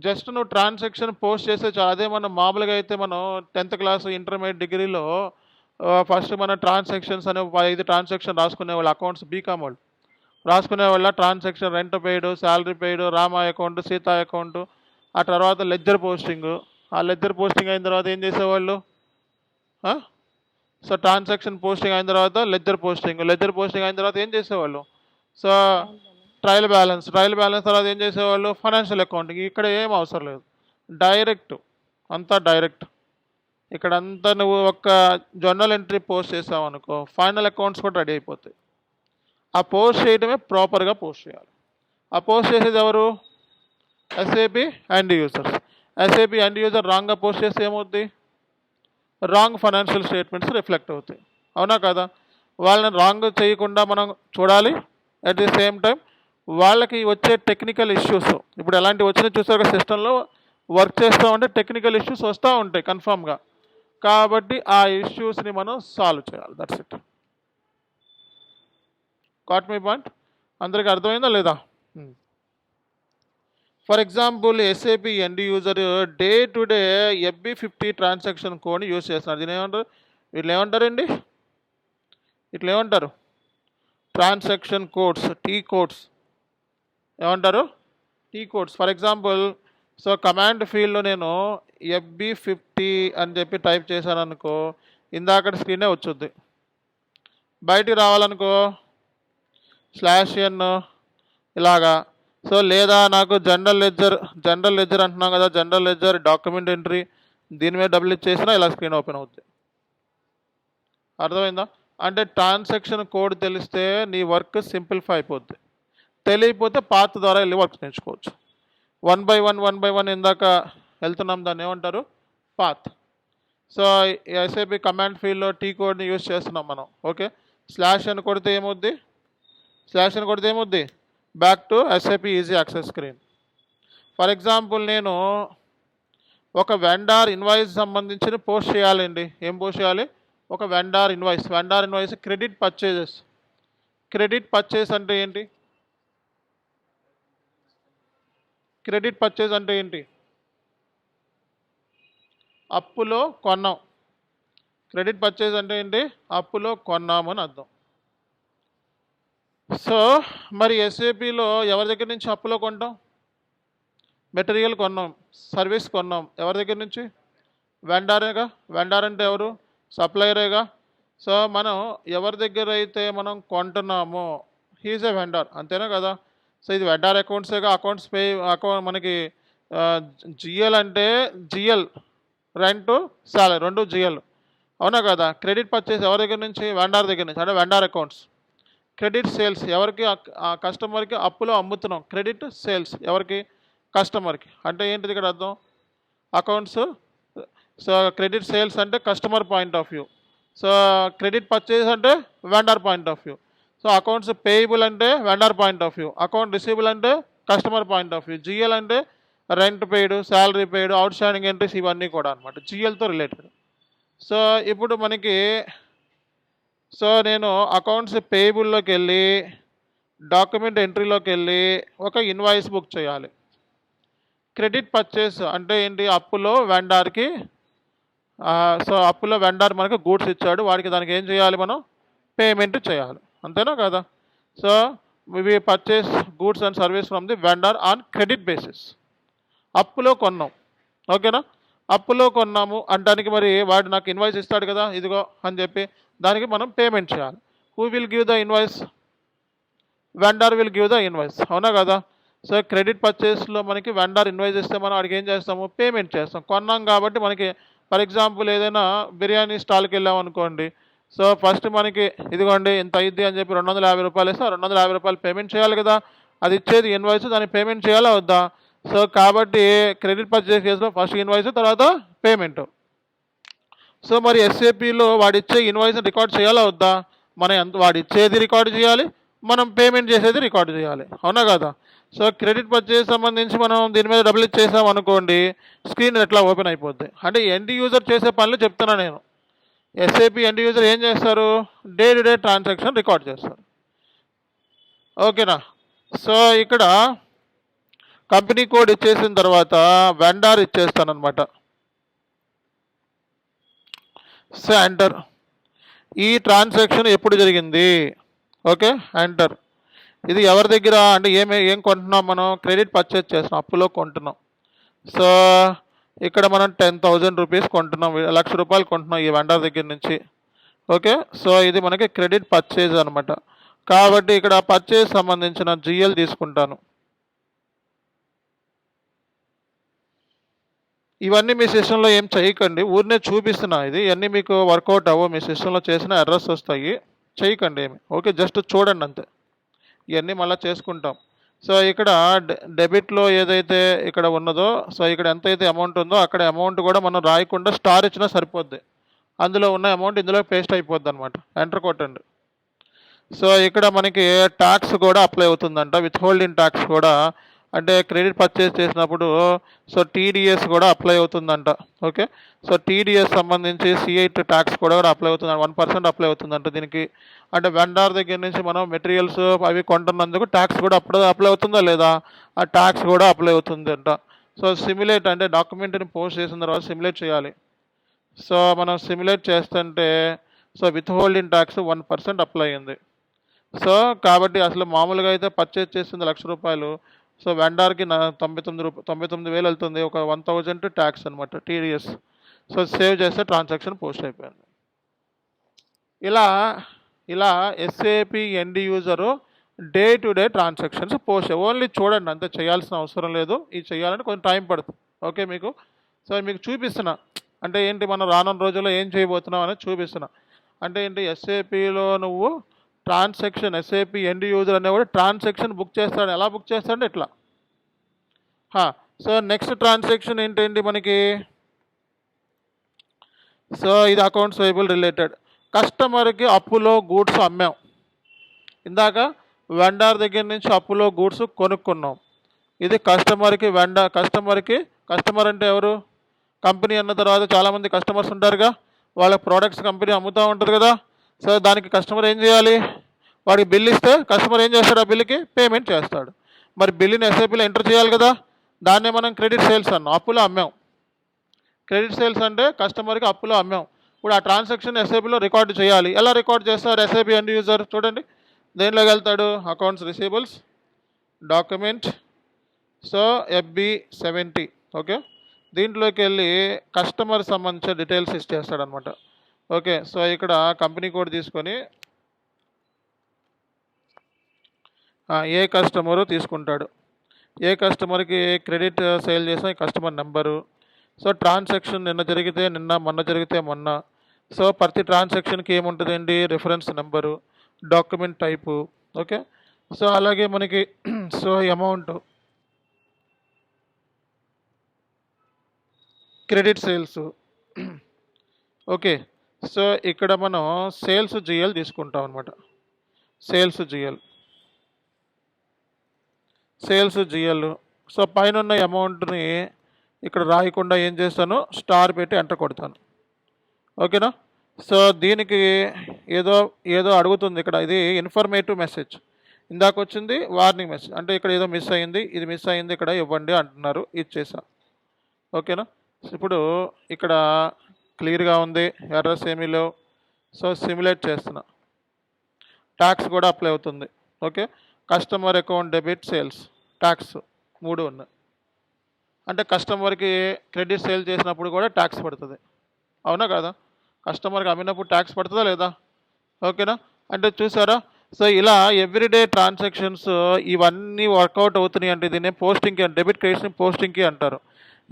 జస్ట్ నువ్వు ట్రాన్సాక్షన్ పోస్ట్ చేస్తే చాలు. అదే మనం మామూలుగా అయితే మనం 10th క్లాస్, ఇంటర్మీడియట్, డిగ్రీలో ఫస్ట్ మన ట్రాన్సాక్షన్స్ అనే 5 ట్రాన్సాక్షన్ రాసుకునేవాళ్ళు. అకౌంట్స్ బీకామ్ వాళ్ళు రాసుకునే వాళ్ళ transaction, rent paid, salary paid, Rama account, Sita account, ఆ తర్వాత లెడ్జర్ పోస్టింగ్. ఆ లెడ్జర్ పోస్టింగ్ అయిన తర్వాత ఏం చేసేవాళ్ళు, సో ట్రాన్సాక్షన్ పోస్టింగ్ అయిన తర్వాత లెడ్జర్ పోస్టింగ్ అయిన తర్వాత ఏం చేసేవాళ్ళు, సో ట్రయల్ బ్యాలెన్స్ తర్వాత ఏం చేసేవాళ్ళు, ఫైనాన్షియల్ అకౌంటింగ్. ఇక్కడ ఏం అవసరం లేదు, అంతా డైరెక్ట్. ఇక్కడ అంతా నువ్వు ఒక జర్నల్ ఎంట్రీ పోస్ట్ చేసావు అనుకో, ఫైనల్ అకౌంట్స్ కూడా రెడీ అయిపోతాయి. ఆ పోస్ట్ చేయడమే ప్రాపర్గా పోస్ట్ చేయాలి. ఆ పోస్ట్ చేసేది ఎవరు, SAP end users. SAP end user రాంగ్గా పోస్ట్ చేస్తే ఏమవుద్ది, రాంగ్ ఫైనాన్షియల్ స్టేట్మెంట్స్ రిఫ్లెక్ట్ అవుతాయి, అవునా కదా. వాళ్ళని రాంగ్ చేయకుండా మనం చూడాలి. అట్ ది సేమ్ టైం వాళ్ళకి వచ్చే టెక్నికల్ ఇష్యూస్, ఇప్పుడు ఎలాంటివి వచ్చినాయి చూస్తారు కదా, సిస్టంలో వర్క్ చేస్తూ ఉంటే టెక్నికల్ ఇష్యూస్ వస్తూ ఉంటాయి కన్ఫామ్గా. కాబట్టి ఆ ఇష్యూస్ని మనం సాల్వ్ చేయాలి. That's it. Got my point? అందరికి అర్థమైందా లేదా? For example SAP end user day to day FB50 transaction కోడ్ని యూజ్ చేస్తున్నారు. దీని ఏమంటారు, ఇట్లా ఏమంటారు, ట్రాన్సాక్షన్ కోడ్స్, టీ కోడ్స్ ఏమంటారు, T codes. For example, so command ఫీల్డ్లో నేను FB50 అని చెప్పి టైప్ చేశాను అనుకో, ఇందాక స్క్రీనే వచ్చుద్ది. బయటికి రావాలనుకో /n ఇలాగా. సో లేదా నాకు జనరల్ లెడ్జర్ అంటున్నాం కదా, జనరల్ లెడ్జర్ డాక్యుమెంట్ ఎంట్రీ, దీని మీద డబుల్ చేసినా ఇలా స్క్రీన్ ఓపెన్ అవుద్ది. అర్థమైందా? అంటే ట్రాన్సాక్షన్ కోడ్ తెలిస్తే నీ వర్క్ సింప్లిఫై అయిపోద్ది. తెలియకపోతే పాత్ ద్వారా వెళ్ళి వర్క్ నేర్చుకోవచ్చు. 1 by 1 ఇందాక వెళ్తున్నాం, దాన్ని ఏమంటారు, పాత్. సో ఎస్ఏపి కమాండ్ ఫీల్డ్లో టీ కోడ్ని యూజ్ చేస్తున్నాం మనం. ఓకే, /n కొడితే ఏమవుద్ది, back to SAP easy access screen. For example, నేను ఒక వెండార్ ఇన్వాయిస్ సంబంధించిన పోస్ట్ చేయాలండి. ఏం పోస్ట్ చేయాలి, ఒక వెండార్ ఇన్వాయిస్ క్రెడిట్ పర్చేస్ అంటే ఏంటి, క్రెడిట్ పర్చేజ్ అంటే ఏంటి, అప్పులో కొన్నాం. క్రెడిట్ పర్చేజ్ అంటే ఏంటి, అప్పులో కొన్నాము అని అర్థం. సో మరి ఎస్ఏపిలో ఎవరి దగ్గర నుంచి అప్పులో కొంటాం, మెటీరియల్ కొన్నాం, సర్వీస్ కొన్నాం, ఎవరి దగ్గర నుంచి, వెండారేగా. వెండార్ అంటే ఎవరు, సప్లయరేగా. సో మనం ఎవరి దగ్గర అయితే మనం కొంటున్నామో హీజ్ ఏ వెండార్, అంతేనా కదా. సో ఇది వెండార్ అకౌంట్సేగా. అకౌంట్స్ మనకి జిఎల్ అంటే జిఎల్, రెంట్, శాలరీ, 2 జిఎల్. అవునా కదా? క్రెడిట్ పర్చేస్ ఎవరి దగ్గర నుంచి? వెండార్ దగ్గర నుంచి, అంటే వెండార్ అకౌంట్స్. క్రెడిట్ సేల్స్ ఎవరికి? ఆ కస్టమర్కి అప్పులో అమ్ముతున్నాం. క్రెడిట్ సేల్స్ ఎవరికి? కస్టమర్కి. అంటే ఏంటిది ఇక్కడ అర్థం? అకౌంట్స్. సో క్రెడిట్ సేల్స్ అంటే customer point of view. So credit purchase అంటే vendor point of view. So accounts payable అంటే vendor point of view. Account receivable అంటే customer point of view. GL అంటే rent paid, salary paid, outstanding entries ఇవన్నీ కూడా అనమాట జిఎల్తో related. So ఇప్పుడు మనకి నేను అకౌంట్స్ పేయబుల్లోకి వెళ్ళి డాక్యుమెంట్ ఎంట్రీలోకి వెళ్ళి ఒక ఇన్వాయిస్ బుక్ చేయాలి. క్రెడిట్ పర్చేస్ అంటే ఏంటి? అప్పులో వెండార్కి సో అప్పులో వెండార్ మనకు గూడ్స్ ఇచ్చాడు, వాడికి దానికి ఏం చేయాలి? మనం పేమెంట్ చేయాలి. అంతేనా కదా? So we purchase goods and service from the vendor on credit basis. అప్పులో కొన్నాం. ఓకేనా? అప్పులో కొన్నాము అంటానికి మరి వాడు నాకు ఇన్వాయిస్ ఇస్తాడు కదా, ఇదిగో అని చెప్పి దానికి మనం పేమెంట్ చేయాలి. Who will give the invoice? Vendor will give the invoice. అవునా కదా? సో క్రెడిట్ పర్చేస్లో మనకి వెండర్ ఇన్వాయిస్ ఇస్తే మనం వాడికి ఏం చేస్తాము? పేమెంట్ చేస్తాం. కొన్నాం కాబట్టి మనకి ఫర్ ఎగ్జాంపుల్ ఏదైనా బిర్యానీ స్టాల్కి వెళ్ళాం అనుకోండి. సో ఫస్ట్ మనకి ఇదిగోండి ఇంత అయింది అని చెప్పి 250 రూపాయలు ఇస్తే 250 రూపాయలు పేమెంట్ చేయాలి కదా. అది ఇచ్చేది ఇన్వాయిస్, దాన్ని పేమెంట్ చేయాలా వద్దా? సో కాబట్టి క్రెడిట్ పర్చేస్ కేసులో ఫస్ట్ ఇన్వాయిస్, తర్వాత పేమెంట్. సో మరి ఎస్ఏపిలో వాడిచ్చే ఇన్వాయిస్ రికార్డ్ చేయాలా వద్దా? మనం ఎంత వాడిచ్చేది రికార్డు చేయాలి, మనం పేమెంట్ చేసేది రికార్డు చేయాలి. అవునా కదా? సో క్రెడిట్ పర్చేస్ సంబంధించి మనం దీని మీద డబ్బులు ఇచ్చేసాం అనుకోండి, స్క్రీన్ ఎట్లా ఓపెన్ అయిపోద్ది. అంటే ఎండ్ యూజర్ చేసే పనులు చెప్తున్నా నేను. ఎస్ఏపి ఎండ్ యూజర్ ఏం చేస్తారు? Day to day transaction record చేస్తారు. ఓకేనా? సో ఇక్కడ కంపెనీ కోడ్ ఇచ్చేసిన తర్వాత వెండార్ ఇచ్చేస్తాను అనమాట. So enter. ఈ ట్రాన్సాక్షన్ ఎప్పుడు జరిగింది? Okay, enter. ఇది ఎవరి దగ్గర అంటే ఏం కొంటున్నాం? మనం క్రెడిట్ పర్చేస్ చేస్తున్నాం, అప్పులో కొంటున్నాం. సో ఇక్కడ మనం 10,000 రూపీస్ కొంటున్నాం, 1,00,000 రూపాయలు కొంటున్నాం ఈ వెండర్ దగ్గర నుంచి. ఓకే, సో ఇది మనకి క్రెడిట్ పర్చేజ్ అనమాట. కాబట్టి ఇక్కడ పర్చేజ్ సంబంధించిన జిఎల్ తీసుకుంటాను. ఇవన్నీ మీ సిస్టంలో ఏం చేయకండి, ఊరినే చూపిస్తున్నా. ఇవన్నీ మీకు వర్కౌట్ అవ్వ, మీ సిస్టంలో చేసిన ఎర్రర్స్ వస్తాయి, చేయకండి ఏమి. ఓకే, జస్ట్ చూడండి అంతే. ఇవన్నీ మళ్ళీ చేసుకుంటాం. సో ఇక్కడ డెబిట్లో ఏదైతే ఇక్కడ ఉన్నదో, సో ఇక్కడ ఎంతైతే అమౌంట్ ఉందో అక్కడ అమౌంట్ కూడా మనం రాయకుండా స్టార్ ఇచ్చినా సరిపోద్ది. అందులో ఉన్న అమౌంట్ ఇందులో పేస్ట్ అయిపోద్ది అనమాట. ఎంటర్ కొట్టండి. సో ఇక్కడ మనకి ట్యాక్స్ కూడా అప్లై అవుతుందంట, విత్ హోల్డింగ్ ట్యాక్స్ కూడా. అంటే క్రెడిట్ పర్చేస్ చేసినప్పుడు సో టీడీఎస్ కూడా అప్లై అవుతుందంట. ఓకే, సో టీడీఎస్ సంబంధించి C8 ట్యాక్స్ కూడా అప్లై అవుతుంది, 1% అప్లై అవుతుందంట దీనికి. అంటే వెండార్ దగ్గర నుంచి మనం మెటీరియల్స్ అవి కొంటున్నందుకు ట్యాక్స్ కూడా అప్లై అవుతుందా లేదా? ఆ ట్యాక్స్ కూడా అప్లై అవుతుంది అంట. సో సిమ్యులేట్ అంటే డాక్యుమెంట్ని పోస్ట్ చేసిన తర్వాత సిమ్యులేట్ చేయాలి. సో మనం సిమ్యులేట్ చేస్తుంటే so with holding tax 1% apply అయింది. సో కాబట్టి అసలు మామూలుగా అయితే పర్చేజ్ చేసింది 1,00,000 రూపాయలు. సో వెండార్కి 99,000 వెళ్తుంది, ఒక 1,000 ట్యాక్స్ అనమాట, టీడీఎస్. సో సేవ్ చేస్తే ట్రాన్సాక్షన్ పోస్ట్ అయిపోయింది. ఇలా SAP end user day to day transactions post. Only చూడండి అంతే, చేయాల్సిన అవసరం లేదు. ఇది చేయాలంటే కొంచెం టైం పడుతుంది. ఓకే మీకు. సో మీకు చూపిస్తున్నా అంటే ఏంటి, మనం రానున్న రోజుల్లో ఏం చేయబోతున్నాం అనేది చూపిస్తున్నా. అంటే ఏంటి, ఎస్ఏపిలో నువ్వు ట్రాన్సాక్షన్, ఎస్ఏపి ఎండ్ యూజర్ అనేవాడు ట్రాన్సాక్షన్ బుక్ చేస్తాడు. ఎలా బుక్ చేస్తాడంటే ఇట్లా. సో నెక్స్ట్ ట్రాన్సాక్షన్ ఏంటండి మనకి? సో ఇది అకౌంట్స్ పేయబుల్ రిలేటెడ్. కస్టమర్కి అప్పులో గూడ్స్ అమ్మాం. ఇందాక వెండర్ దగ్గర నుంచి అప్పులో గూడ్స్ కొనుక్కున్నాం. ఇది కస్టమర్కి కస్టమర్ అంటే ఎవరు? కంపెనీ అన్న తర్వాత చాలామంది కస్టమర్స్ ఉంటారుగా, వాళ్ళ ప్రోడక్ట్స్ కంపెనీ అమ్ముతూ ఉంటుంది కదా. సో దానికి కస్టమర్ ఏం చేయాలి? వాడికి బిల్ ఇస్తే కస్టమర్ ఏం చేస్తాడు? ఆ బిల్లుకి పేమెంట్ చేస్తాడు. మరి బిల్లుని ఎస్ఐపిలో ఎంటర్ చేయాలి కదా, దాన్నే మనం క్రెడిట్ సేల్స్ అన్నాం. అప్పులో అమ్మాం. క్రెడిట్ సేల్స్ అంటే కస్టమర్కి అప్పులో అమ్మాం. ఇప్పుడు ఆ ట్రాన్సాక్షన్ ఎస్ఐపిలో రికార్డు చేయాలి. ఎలా రికార్డ్ చేస్తారు ఎస్ఐపి ఎండ్ యూజర్? చూడండి, దేనిలోకి వెళ్తాడు? Accounts receivables, document, so FB70. Okay, దీంట్లోకి వెళ్ళి కస్టమర్ సంబంధించిన డీటెయిల్స్ ఇచ్చేస్తాడు అనమాట. ఓకే, సో ఇక్కడ కంపెనీ కోడ్ తీసుకొని ఏ కస్టమరు తీసుకుంటాడు, ఏ కస్టమర్కి క్రెడిట్ సేల్ చేసిన కస్టమర్ నెంబరు. సో ట్రాన్సాక్షన్ నిన్న జరిగితే నిన్న, మొన్న జరిగితే మొన్న. సో ప్రతి ట్రాన్సాక్షన్కి ఏముంటుందండి, reference number, document type. Okay, so అలాగే మనకి so amount, credit sales. Okay, so ఇక్కడ మనం సేల్స్ జిఎల్ తీసుకుంటాం అనమాట. Sales GL. సో పైన ఉన్న అమౌంట్ని ఇక్కడ రాయకుండా ఏం చేస్తాను, స్టార్ పెట్టి ఎంటర్ కొడతాను. ఓకేనా. సో దీనికి ఏదో అడుగుతుంది ఇక్కడ. ఇది ఇన్ఫర్మేటివ్ మెసేజ్. ఇందాక వచ్చింది వార్నింగ్ మెసేజ్. అంటే ఇక్కడ ఏదో మిస్ అయింది, ఇది మిస్ అయింది, ఇక్కడ ఇవ్వండి అంటున్నారు, ఇచ్చేసా. ఓకేనా. ఇప్పుడు ఇక్కడ క్లియర్గా ఉంది, ఎర్రర్స్ ఏమీ లేవు. సో సిమ్యులేట్ చేస్తున్నా, ట్యాక్స్ కూడా అప్లై అవుతుంది. Okay, customer account, debit, sales, tax 3 ఉన్నాయి. అంటే కస్టమర్కి క్రెడిట్ సేల్ చేసినప్పుడు కూడా ట్యాక్స్ పడుతుంది, అవునా కదా. కస్టమర్కి అమ్మినప్పుడు ట్యాక్స్ పడుతుందా లేదా. ఓకేనా. అంటే చూసారా. సో ఇలా ఎవ్రీడే ట్రాన్సాక్షన్స్ ఇవన్నీ వర్కౌట్ అవుతున్నాయి. అంటే దీన్ని పోస్టింగ్కి, డెబిట్ క్రెడిట్స్ని పోస్టింగ్కి అంటారు.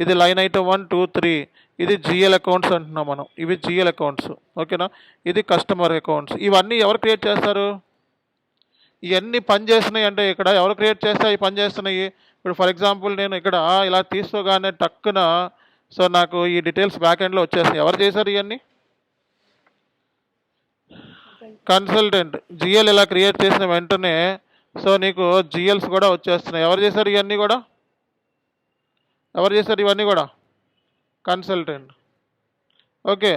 ఇది లైన్ ఐటమ్ 1, 2, 3. ఇది జిఎల్ అకౌంట్స్ అంటున్నాం మనం. ఇవి జిఎల్ అకౌంట్స్. ఓకేనా. ఇది కస్టమర్ అకౌంట్స్. ఇవన్నీ ఎవరు క్రియేట్ చేస్తారు, ఇవన్నీ పని చేస్తున్నాయి అంటే ఇక్కడ ఎవరు క్రియేట్ చేస్తే అవి పని చేస్తున్నాయి. ఇప్పుడు ఫర్ ఎగ్జాంపుల్ నేను ఇక్కడ ఇలా తీసుకోగానే టక్కున సో నాకు ఈ డీటెయిల్స్ బ్యాక్ ఎండ్లో వచ్చేస్తాయి. ఎవరు చేశారు ఇవన్నీ, కన్సల్టెంట్. జిఎల్ ఇలా క్రియేట్ చేసిన వెంటనే సో నీకు జిఎల్స్ కూడా వచ్చేస్తున్నాయి. ఎవరు చేశారు ఇవన్నీ కూడా, ఇవన్నీ కూడా కన్సల్టెంట్. ఓకే,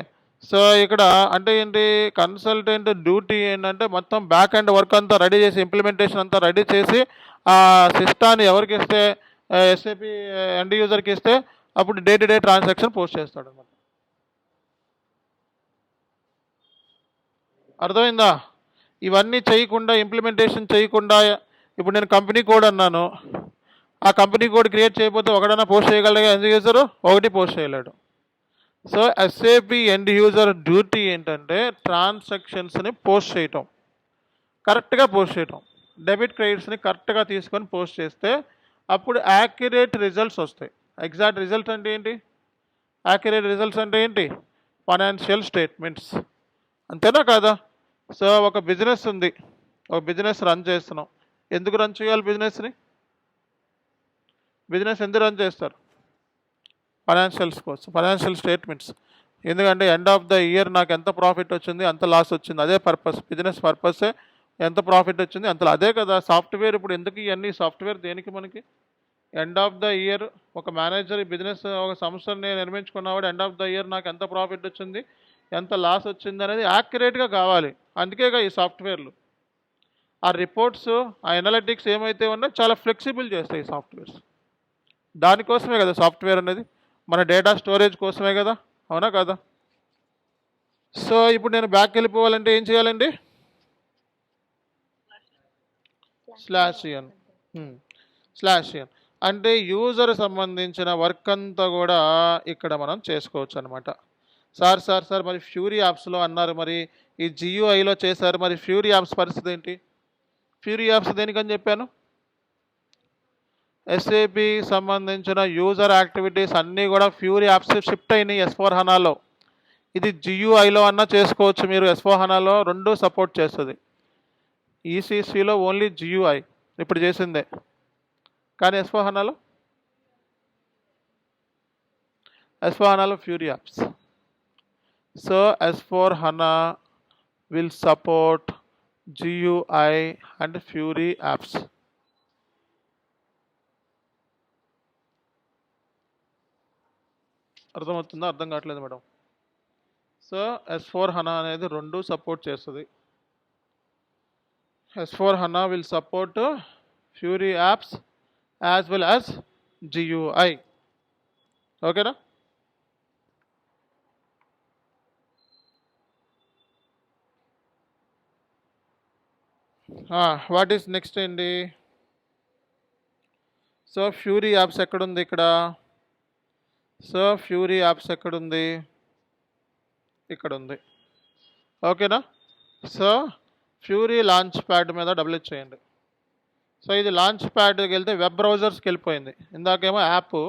సో ఇక్కడ అంటే ఏంటి, కన్సల్టెంట్ డ్యూటీ ఏంటంటే మొత్తం బ్యాక్ అండ్ వర్క్ అంతా రెడీ చేసి, ఇంప్లిమెంటేషన్ అంతా రెడీ చేసి ఆ సిస్టాన్ని ఎవరికి ఇస్తే, ఎస్ఏపి ఎండ్ యూజర్కి ఇస్తే అప్పుడు day to day transaction post చేస్తాడు అనమాట. అర్థమైందా. ఇవన్నీ చేయకుండా, ఇంప్లిమెంటేషన్ చేయకుండా, ఇప్పుడు నేను కంపెనీ కోడ్ అన్నాను, ఆ కంపెనీ కోడ్ క్రియేట్ చేయకపోతే ఒకడన్నా పోస్ట్ చేయగలగా ఎండ్ యూజరు, ఒకటి పోస్ట్ చేయలేడు. So SAP end user duty ఏంటంటే ట్రాన్సాక్షన్స్ని పోస్ట్ చేయటం, కరెక్ట్గా పోస్ట్ చేయటం. డెబిట్ క్రెడిట్స్ని కరెక్ట్గా తీసుకొని పోస్ట్ చేస్తే అప్పుడు యాక్యురేట్ రిజల్ట్స్ వస్తాయి. ఎగ్జాక్ట్ రిజల్ట్ అంటే ఏంటి, యాక్యురేట్ రిజల్ట్స్ అంటే ఏంటి, ఫైనాన్షియల్ స్టేట్మెంట్స్. అంతేనా కాదా. సో ఒక బిజినెస్ ఉంది, ఒక బిజినెస్ రన్ చేస్తున్నాం. ఎందుకు రన్ చేయాలి బిజినెస్ని, బిజినెస్ ఎందుకు రన్ చేస్తారు, ఫైనాన్షియల్స్ కోసం, ఫైనాన్షియల్ స్టేట్మెంట్స్. ఎందుకంటే ఎండ్ ఆఫ్ ద ఇయర్ నాకు ఎంత ప్రాఫిట్ వచ్చింది, ఎంత లాస్ వచ్చింది, అదే పర్పస్. బిజినెస్ పర్పసే ఎంత ప్రాఫిట్ వచ్చింది, అంత అదే కదా. సాఫ్ట్వేర్ ఇప్పుడు ఎందుకు ఇవన్నీ, సాఫ్ట్వేర్ దేనికి మనకి, ఎండ్ ఆఫ్ ద ఇయర్ ఒక మేనేజర్ బిజినెస్ ఒక సంస్థని నిర్మించుకున్నవాడు ఎండ్ ఆఫ్ ద ఇయర్ నాకు ఎంత ప్రాఫిట్ వచ్చింది, ఎంత లాస్ వచ్చింది అనేది యాక్యురేట్గా కావాలి. అందుకేగా ఈ సాఫ్ట్వేర్లు. ఆ రిపోర్ట్స్, ఆ ఎనాలిటిక్స్ ఏమైతే ఉన్నాయో చాలా ఫ్లెక్సిబుల్ చేస్తాయి ఈ సాఫ్ట్వేర్స్. దానికోసమే కదా సాఫ్ట్వేర్ అనేది, మన డేటా స్టోరేజ్ కోసమే కదా, అవునా కదా. సో ఇప్పుడు నేను బ్యాక్ వెళ్ళిపోవాలంటే ఏం చేయాలండి, /n. అంటే యూజర్ సంబంధించిన వర్క్ అంతా కూడా ఇక్కడ మనం చేసుకోవచ్చు అనమాట. సార్ మరి ఫ్యూరీ యాప్స్లో అన్నారు, మరి ఈ జియూఐలో చేశారు, మరి ఫ్యూరీ యాప్స్ పరిస్థితి ఏంటి. ఫ్యూరీ యాప్స్ దేనికని చెప్పాను, ఎస్ఏపి సంబంధించిన యూజర్ యాక్టివిటీస్ అన్నీ కూడా ఫ్యూరీ యాప్స్ షిఫ్ట్ అయినాయి S/4HANAలో. ఇది జియూఐలో అన్నా చేసుకోవచ్చు మీరు, S/4HANAలో 2 సపోర్ట్ చేస్తుంది. ఈసీసీలో ఓన్లీ జియూఐ ఇప్పుడు చేసిందే, కానీ S/4HANAలో Fiori apps. So S/4HANA will support GUI and Fiori apps. అర్థమవుతుందా, అర్థం కావట్లేదు మేడం. సో S/4HANA అనేది 2 సపోర్ట్ చేస్తుంది. S/4HANA will support fury apps as well as GUI. ఓకేనా. వాట్ ఈస్ నెక్స్ట్ అండి. సో ఫ్యూరీ యాప్స్ ఎక్కడుంది ఇక్కడ, సో ఫ్యూరీ యాప్స్ ఎక్కడుంది, ఇక్కడ ఉంది. ఓకేనా. సో ఫ్యూరీ లాంచ్ ప్యాడ్ మీద డబుల్ చేయండి. సో ఇది లాంచ్ ప్యాడ్కి వెళ్తే వెబ్ బ్రౌజర్స్కి వెళ్ళిపోయింది, ఇందాకేమో యాప్.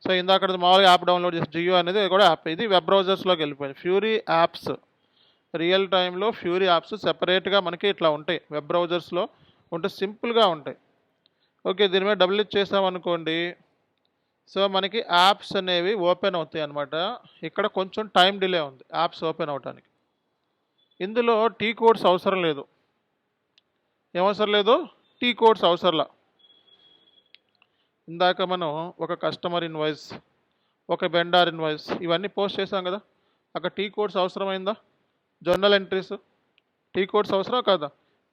సో ఇందాక మామూలుగా యాప్ డౌన్లోడ్ చేసి జియో అనేది కూడా యాప్, ఇది వెబ్ బ్రౌజర్స్లోకి వెళ్ళిపోయింది. ఫ్యూరీ యాప్స్ రియల్ టైంలో ఫ్యూరీ యాప్స్ సెపరేట్గా మనకి ఇట్లా ఉంటాయి, వెబ్ బ్రౌజర్స్లో ఉంటే సింపుల్గా ఉంటాయి. ఓకే, దీని మీద డబుల్ క్లిక్ చేసామనుకోండి, సో మనకి యాప్స్ అనేవి ఓపెన్ అవుతాయి అన్నమాట. ఇక్కడ కొంచెం టైం డిలే ఉంది యాప్స్ ఓపెన్ అవడానికి. ఇందులో టీ కోడ్స్ అవసరం లేదు. ఏమవసరం లేదు? టీ కోడ్స్ అవసరంలా. ఇందాక మనం ఒక కస్టమర్ ఇన్వాయిస్, ఒక వెండార్ ఇన్వాయిస్ ఇవన్నీ పోస్ట్ చేసాం కదా, అక్కడ టీ కోడ్స్ అవసరమైందా? జర్నల్ ఎంట్రీస్ టీ కోడ్స్ అవసరం కాదా?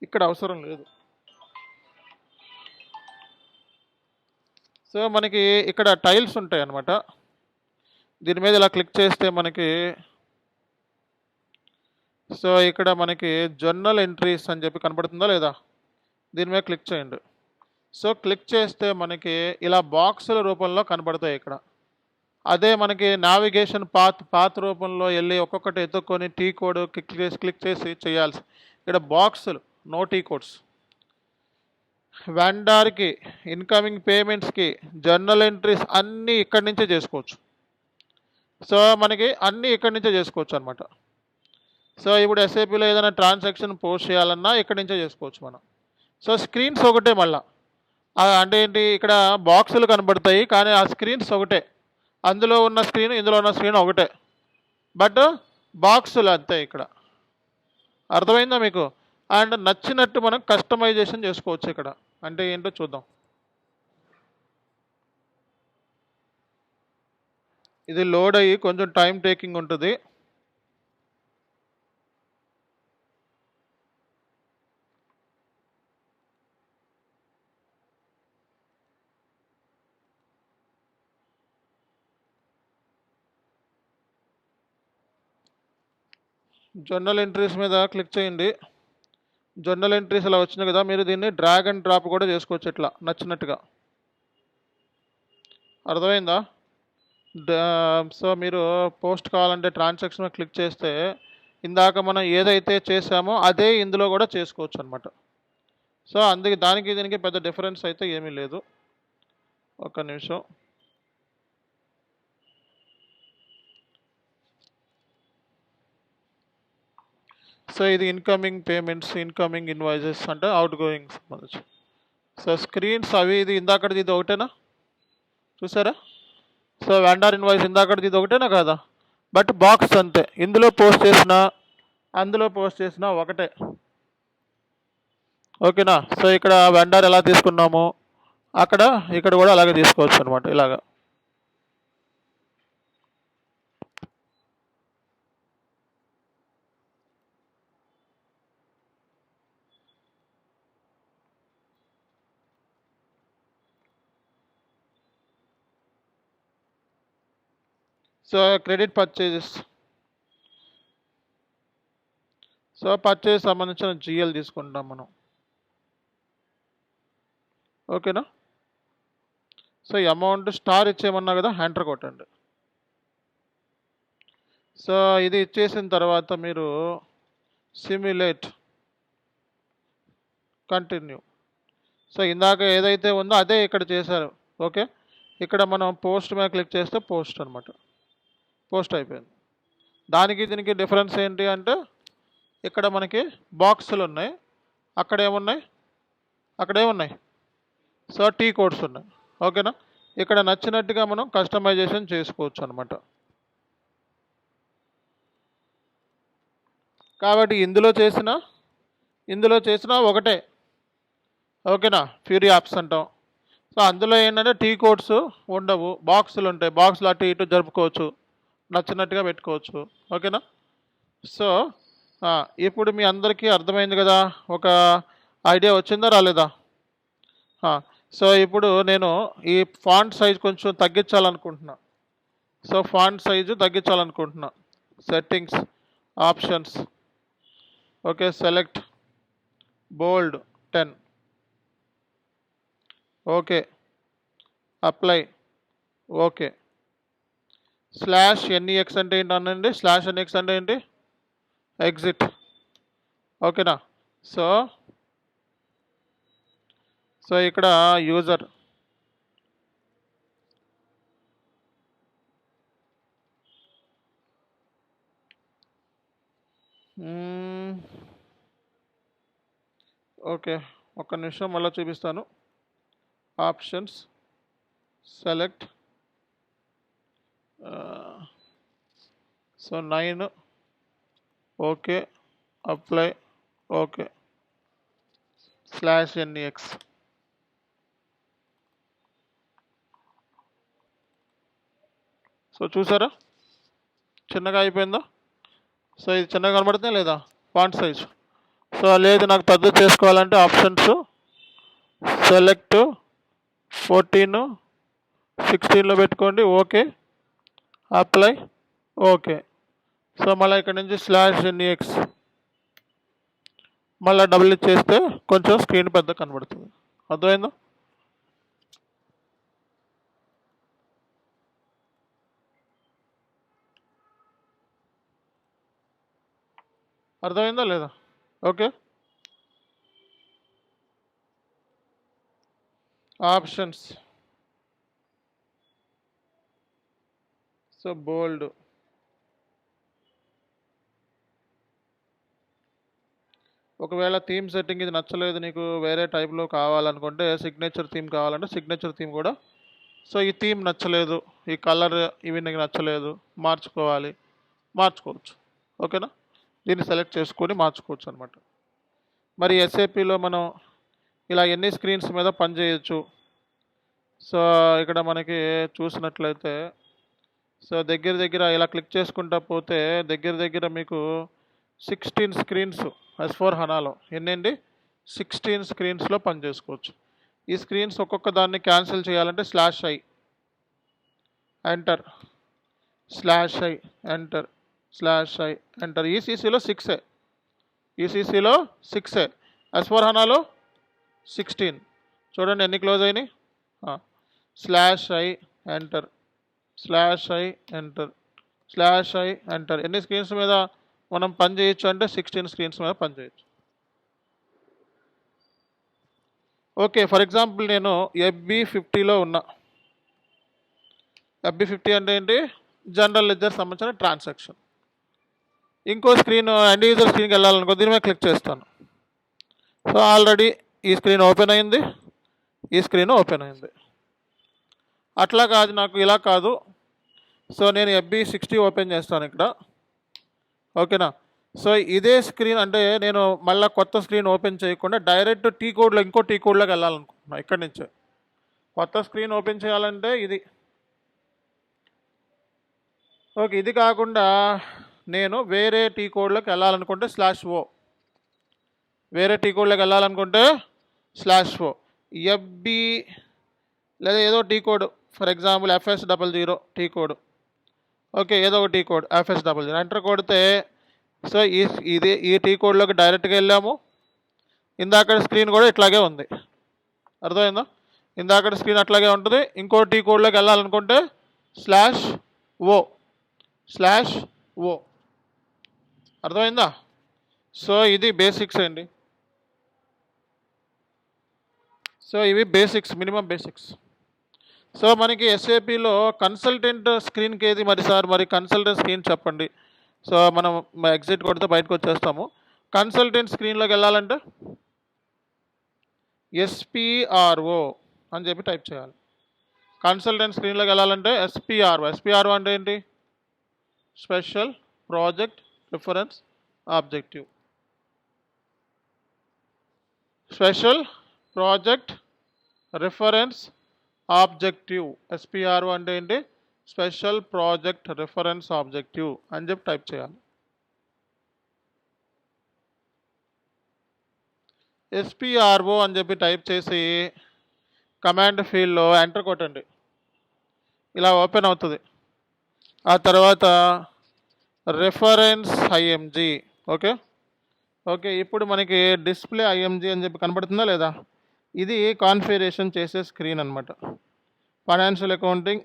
ఇక్కడ అవసరం లేదు. సో మనకి ఇక్కడ టైల్స్ ఉంటాయి అన్నమాట. దీని మీద ఇలా క్లిక్ చేస్తే మనకి, సో ఇక్కడ మనకి జర్నల్ ఎంట్రీస్ అని చెప్పి కనపడుతుందా లేదా? దీని మీద క్లిక్ చేయండి. సో క్లిక్ చేస్తే మనకి ఇలా బాక్సుల రూపంలో కనపడతాయి ఇక్కడ. అదే మనకి నావిగేషన్ పాత్ రూపంలో వెళ్ళి ఒక్కొక్కటి ఎత్తుక్కొని టీ కోడ్ క్లిక్ చేసి చేయాల్సి. ఇక్కడ బాక్సులు, నో టీ కోడ్స్. వెండార్కి, ఇన్కమింగ్ పేమెంట్స్కి, జర్నల్ ఎంట్రీస్ అన్నీ ఇక్కడి నుంచే చేసుకోవచ్చు. సో మనకి అన్నీ ఇక్కడి నుంచే చేసుకోవచ్చు అనమాట. సో ఇప్పుడు ఎస్ఏపీలో ఏదైనా ట్రాన్సాక్షన్ పోస్ట్ చేయాలన్నా ఇక్కడి నుంచే చేసుకోవచ్చు మనం. సో స్క్రీన్స్ ఒకటే మళ్ళా, అంటే ఏంటి, ఇక్కడ బాక్సులు కనబడతాయి కానీ ఆ స్క్రీన్స్ ఒకటే. అందులో ఉన్న స్క్రీన్, ఇందులో ఉన్న స్క్రీన్ ఒకటే, బట్ బాక్సులు అంతే ఇక్కడ. అర్థమైందా మీకు? అండ్ నచ్చినట్టు మనం కస్టమైజేషన్ చేసుకోవచ్చు ఇక్కడ. అంటే ఏంటో చూద్దాం. ఇది లోడ్ అయ్యి కొంచెం టైం టేకింగ్ ఉంటుంది. జర్నల్ ఎంట్రీస్ మీద క్లిక్ చేయండి. జర్నల్ ఎంట్రీస్ అలా వచ్చినాయి కదా, మీరు దీన్ని డ్రాగ్ అండ్ డ్రాప్ కూడా చేసుకోవచ్చు ఇట్లా నచ్చినట్టుగా. అర్థమైందా? సో మీరు పోస్ట్ కావాలంటే ట్రాన్సాక్షన్ మీద క్లిక్ చేస్తే ఇందాక మనం ఏదైతే చేసామో అదే ఇందులో కూడా చేసుకోవచ్చు అనమాట. సో అందుకే దానికి దీనికి పెద్ద డిఫరెన్స్ అయితే ఏమీ లేదు. ఒక్క నిమిషం. సో ఇది ఇన్కమింగ్ పేమెంట్స్, ఇన్కమింగ్ ఇన్వాయిసెస్ అంటే అవుట్ గోయింగ్ సంబంధించి. సో స్క్రీన్స్ అవి, ఇది ఇందాకటిది ఇది ఒకటేనా? చూసారా? సో వెండార్ ఇన్వాయిస్ ఇందాకటిది ఇది ఒకటేనా కాదా? బట్ బాక్స్ అంతే, ఇందులో పోస్ట్ చేసిన అందులో పోస్ట్ చేసిన ఒకటే. ఓకేనా? సో ఇక్కడ వెండార్ ఎలా తీసుకున్నామో ఇక్కడ కూడా అలాగే తీసుకోవచ్చు అనమాట, ఇలాగా. So credit purchases, so purchase సంబంధించిన జిఎల్ తీసుకుంటాం మనం. ఓకేనా? సో అమౌంట్ స్టార్ ఇచ్చేయమన్నా కదా, ఎంటర్ కొట్టండి. సో ఇది ఇచ్చేసిన తర్వాత మీరు సిమ్యులేట్, కంటిన్యూ. సో ఇందాక ఏదైతే ఉందో అదే ఇక్కడ చేశారు. ఓకే, ఇక్కడ మనం పోస్ట్ మీద క్లిక్ చేస్తే పోస్ట్ అనమాట, పోస్ట్ అయిపోయింది. దానికి దీనికి డిఫరెన్స్ ఏంటి అంటే, ఇక్కడ మనకి బాక్సులు ఉన్నాయి, అక్కడేమున్నాయి సో టీ కోడ్స్ ఉన్నాయి. ఓకేనా? ఇక్కడ నచ్చినట్టుగా మనం కస్టమైజేషన్ చేసుకోవచ్చు అనమాట. కాబట్టి ఇందులో చేసిన ఒకటే. ఓకేనా? ఫ్యూరీ యాప్స్ అంటాం. సో అందులో ఏంటంటే టీ కోడ్స్ ఉండవు, బాక్సులు ఉంటాయి. బాక్సులు అటు ఇటు జరుపుకోవచ్చు, నచ్చినట్టుగా పెట్టుకోవచ్చు. ఓకేనా? సో ఇప్పుడు మీ అందరికీ అర్థమైంది కదా, ఒక ఐడియా వచ్చిందా రాలేదా? సో ఇప్పుడు నేను ఈ ఫాంట్ సైజ్ కొంచెం తగ్గించాలనుకుంటున్నా. సో ఫాంట్ సైజు తగ్గించాలనుకుంటున్నా. Settings, options, okay, select bold 10, okay, apply, okay. /NEX అంటే ఏంటి అనండి, /NEX అంటే ఏంటి, ఎగ్జిట్. ఓకేనా? సో ఇక్కడ యూజర్, ఓకే, ఒక్క నిమిషం మళ్ళీ చూపిస్తాను. Options, select, so 9, okay, apply, okay, /NEX. So చూసారా చిన్నగా అయిపోయిందో? సో ఇది చిన్నగా కనబడుతుందా లేదా ఫాంట్ సైజ్? సో లేదు నాకు పెద్ద చేసుకోవాలంటే ఆప్షన్స్, సెలెక్ట్ 14, 16లో పెట్టుకోండి, ఓకే, అప్లై, ఓకే. సో మళ్ళీ ఇక్కడ నుంచి /NEX మళ్ళీ డబుల్ ఇచ్చేస్తే కొంచెం స్క్రీన్ పెద్ద కనబడుతుంది. అర్థమైందా? అర్థమైందా లేదా? ఓకే, ఆప్షన్స్, సో బోల్డ్, ఒకవేళ థీమ్ సెట్టింగ్ ఇది నచ్చలేదు నీకు, వేరే టైప్లో కావాలనుకుంటే సిగ్నేచర్ థీమ్ కావాలంటే సిగ్నేచర్ థీమ్ కూడా. సో ఈ థీమ్ నచ్చలేదు, ఈ కలర్ ఇవి నీకు నచ్చలేదు, మార్చుకోవచ్చు. ఓకేనా? దీన్ని సెలెక్ట్ చేసుకొని మార్చుకోవచ్చు అనమాట. మరి ఎస్ఏపిలో మనం ఇలా ఎన్ని స్క్రీన్స్ మీద పనిచేయచ్చు? సో ఇక్కడ మనకి చూసినట్లయితే సో దగ్గర ఇలా క్లిక్ చేసుకుంటా పోతే దగ్గర మీకు 16 స్క్రీన్స్ S/4HANAలో ఎన్నండి 16 స్క్రీన్స్లో పనిచేసుకోవచ్చు. ఈ స్క్రీన్స్ ఒక్కొక్క దాన్ని క్యాన్సిల్ చేయాలంటే /i enter, /i enter, /i enter. ఈసీసీలో 6, ఈసీసీలో 6, S/4HANAలో 16. చూడండి ఎన్ని క్లోజ్ అయినాయి. /i enter, /i enter, /i enter. ఎన్ని స్క్రీన్స్ మీద మనం పని చేయొచ్చు అంటే 16 స్క్రీన్స్ మీద పని చేయొచ్చు. ఓకే, ఫర్ ఎగ్జాంపుల్ నేను FB50లో ఉన్నా. FB50 అంటే ఏంటి? జనరల్ లెడ్జర్ సంబంధించిన ట్రాన్సాక్షన్. ఇంకో స్క్రీన్ ఎండ్ యూజర్ స్క్రీన్కి వెళ్ళాలనుకో, దీని మీద క్లిక్ చేస్తాను. సో ఆల్రెడీ ఈ స్క్రీన్ ఓపెన్ అయింది, ఈ స్క్రీన్ ఓపెన్ అయింది. అట్లా కాదు, నాకు ఇలా కాదు. సో నేను FB60 ఓపెన్ చేస్తాను ఇక్కడ. ఓకేనా? సో ఇదే స్క్రీన్ అంటే నేను మళ్ళీ కొత్త స్క్రీన్ ఓపెన్ చేయకుండా డైరెక్ట్ ఇంకో టీ కోడ్లోకి వెళ్ళాలనుకుంటున్నాను. ఇక్కడి నుంచే కొత్త స్క్రీన్ ఓపెన్ చేయాలంటే ఇది. ఓకే, ఇది కాకుండా నేను వేరే టీ కోడ్లోకి వెళ్ళాలనుకుంటే /o, వేరే టీ కోడ్లోకి వెళ్ళాలనుకుంటే /o, FB లేదా ఏదో T code, for example FS00 T code. Okay, ఏదో ఒక టీ కోడ్ FS00 ఎంటర్ కొడితే సో ఈ టీ కోడ్లోకి డైరెక్ట్గా వెళ్ళాము. ఇందాక స్క్రీన్ కూడా ఇట్లాగే ఉంది. అర్థమైందా? ఇందాక స్క్రీన్ అట్లాగే ఉంటుంది. ఇంకో టీ కోడ్లోకి వెళ్ళాలనుకుంటే /o. అర్థమైందా? సో ఇది బేసిక్స్ అండి. సో ఇవి బేసిక్స్, మినిమం బేసిక్స్. సో మనకి ఎస్ఏపిలో కన్సల్టెంట్ స్క్రీన్కి ఏది మరి కన్సల్టెంట్ స్క్రీన్ చెప్పండి. సో మనం ఎగ్జిట్ కొడితే బయటకు వచ్చేస్తాము. కన్సల్టెంట్ స్క్రీన్లోకి వెళ్ళాలంటే SPRO అని చెప్పి టైప్ చేయాలి. కన్సల్టెంట్ స్క్రీన్లోకి వెళ్ళాలంటే SPRO అంటే ఏంటి? Special project reference objective. Special project reference objective. SPRO అంటే ఏంటి? స్పెషల్ ప్రాజెక్ట్ రిఫరెన్స్ ఆబ్జెక్టివ్ అని చెప్పి టైప్ చేయాలి. SPRO అని చెప్పి టైప్ చేసి కమాండ్ ఫీల్డ్లో ఎంటర్ కొట్టండి. ఇలా ఓపెన్ అవుతుంది. ఆ తర్వాత రిఫరెన్స్ IMG. ఓకే, ఇప్పుడు మనకి డిస్ప్లే IMG అని చెప్పి కనబడుతుందా లేదా? ఇది కాన్ఫిగరేషన్ చేసే స్క్రీన్ అనమాట. Financial accounting.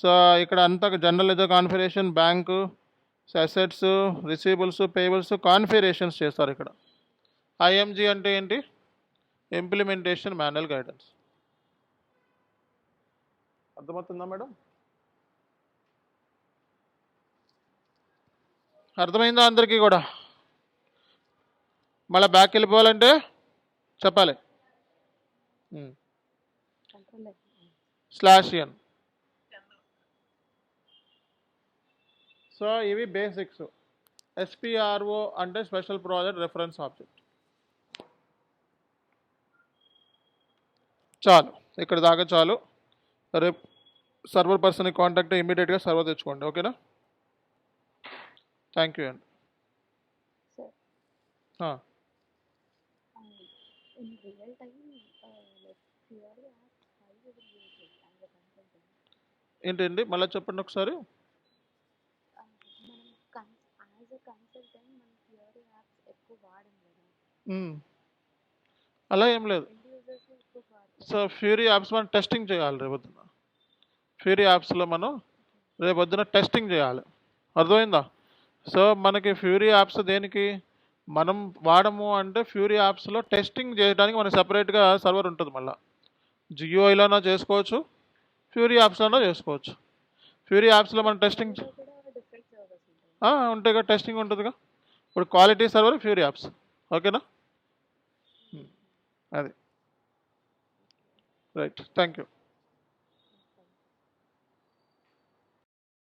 సో ఇక్కడ అంతా జనరల్ ఏదో configuration, bank, assets, receivables, payables configurations చేస్తారు ఇక్కడ. IMG అంటే ఏంటి? Implementation manual guidance. అర్థమవుతుందా మేడం? అర్థమైందా అందరికీ కూడా? మళ్ళీ బ్యాక్ వెళ్ళిపోవాలంటే చెప్పాలి. /n. సో ఇవి బేసిక్స్. SPRO అంటే స్పెషల్ ప్రాజెక్ట్ రెఫరెన్స్ ఆబ్జెక్ట్. చాలు, ఇక్కడ దాకా చాలు. రేపు సర్వర్ పర్సన్ని కాంటాక్ట్ ఇమీడియట్గా సర్వర్ తెచ్చుకోండి. ఓకేనా? థ్యాంక్ యూ అండి. ఏంటండి మళ్ళీ చెప్పండి ఒకసారి. అలా ఏం లేదు. సో ఫ్యూరీ యాప్స్ మనం టెస్టింగ్ చేయాలి రేపొద్దున. ఫ్యూరీ యాప్స్లో మనం రేపొద్దున టెస్టింగ్ చేయాలి. అర్థమైందా? సో మనకి ఫ్యూరీ యాప్స్ దేనికి మనం వాడము అంటే ఫ్యూరీ యాప్స్లో టెస్టింగ్ చేయడానికి మనకి సపరేట్గా సర్వర్ ఉంటుంది. మళ్ళీ జియోఐలోనా చేసుకోవచ్చు, ఫ్యూరీ యాప్స్లోనా చేసుకోవచ్చు. ఫ్యూరీ యాప్స్లో మనం టెస్టింగ్ ఉంటాయి కదా, టెస్టింగ్ ఉంటుందిగా. ఇప్పుడు క్వాలిటీ సర్వర్ ఫ్యూరీ యాప్స్. ఓకేనా? అది రైట్. Thank you.